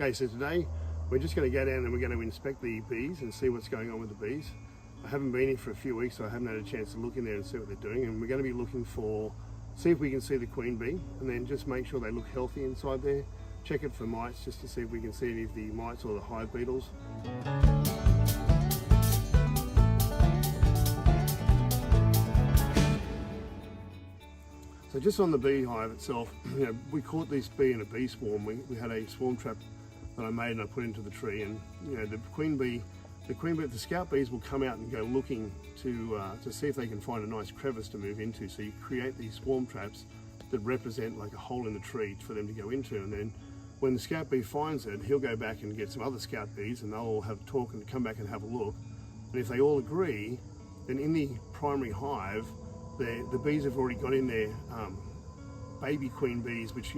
Okay, so today we're just going to go down and we're going to inspect the bees and see what's going on with the bees. I haven't been here for a few weeks, so I haven't had a chance to look in there and see what they're doing, and we're going to be looking for, see if we can see the queen bee, and then just make sure they look healthy inside there. Check it for mites just to see if we can see any of the mites or the hive beetles. So just on the beehive itself, we caught this bee in a bee swarm. We had a swarm trap that I made and I put into the tree, and the scout bees will come out and go looking to see if they can find a nice crevice to move into. So you create these swarm traps that represent like a hole in the tree for them to go into, and then when the scout bee finds it, he'll go back and get some other scout bees and they'll all have a talk and come back and have a look. And if they all agree, then in the primary hive, the bees have already got in there baby queen bees, which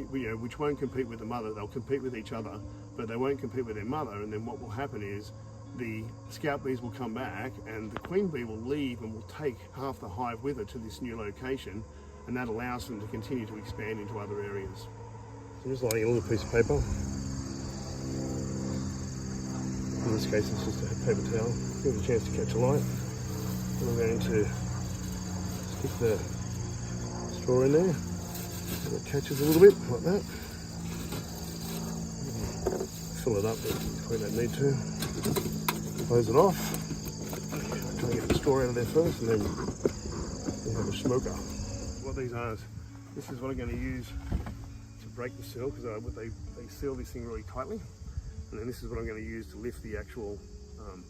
won't compete with the mother. They'll compete with each other, but they won't compete with their mother. And then what will happen is the scout bees will come back and the queen bee will leave and will take half the hive with her to this new location, and that allows them to continue to expand into other areas. So I'm just lighting a little piece of paper. In this case it's just a paper towel. Give it a chance to catch a light. And I'm going to stick the straw in there so it catches a little bit, like that. Fill it up, but we don't need to. Close it off. Try and get the straw out of there first, and then we have a smoker. What these are is, this is what I'm going to use to break the seal, because they seal this thing really tightly. And then this is what I'm going to use to lift the actual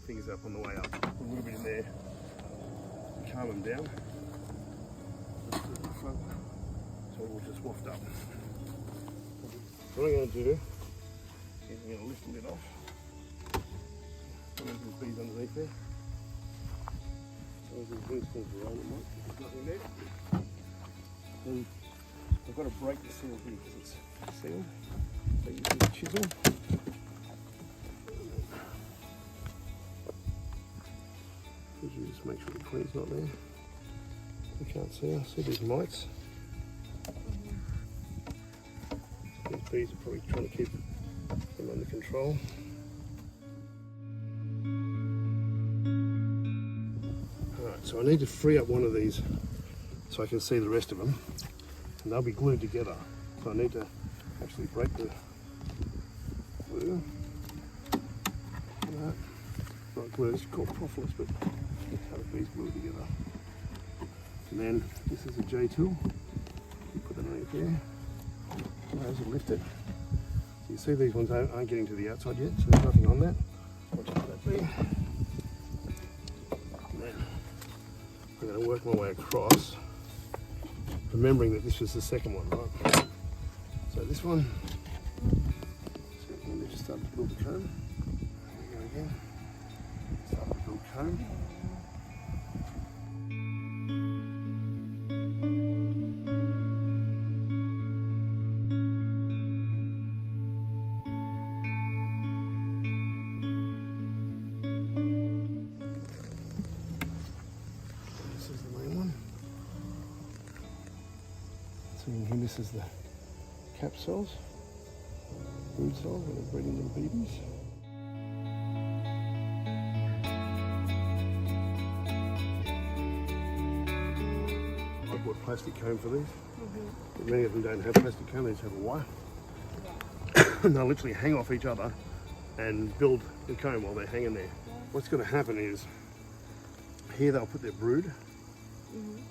things up on the way up. A little bit in there to calm them down. So it will just waft up. What I'm going to do is I'm going to lift the lid off. There's bees underneath there. So there's these wings called roll them up. There's nothing there. And I've got to break the seal here because it's sealed. So you use a chisel. You just make sure the queen's not there. You can't see her. See these mites? These bees are probably trying to keep them under control. Alright, so I need to free up one of these so I can see the rest of them, and they'll be glued together. So I need to actually break the glue. Not glue, it's called propolis, but that's how the bees glue together. And then this is a J tool. You put that underneath there. Those are lifted. So you see these ones aren't getting to the outside yet, so there's nothing on that. Watch out for that bee. And then I'm going to work my way across, remembering that this was the second one, right? So this one, so let me just start to build the comb. There we go again. Start to build comb. So in here, this is the cap cells, brood cells, where they're breeding little babies. I bought plastic comb for these. But many of them don't have plastic comb, they just have a wire. And they'll literally hang off each other and build the comb while they're hanging there. What's going to happen is, here they'll put their brood,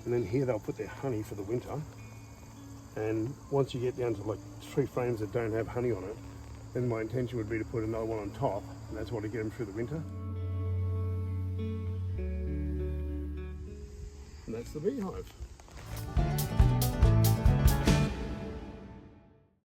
and then here they'll put their honey for the winter. And once you get down to like 3 frames that don't have honey on it, then my intention would be to put another one on top, and that's what to get them through the winter. And that's the beehive.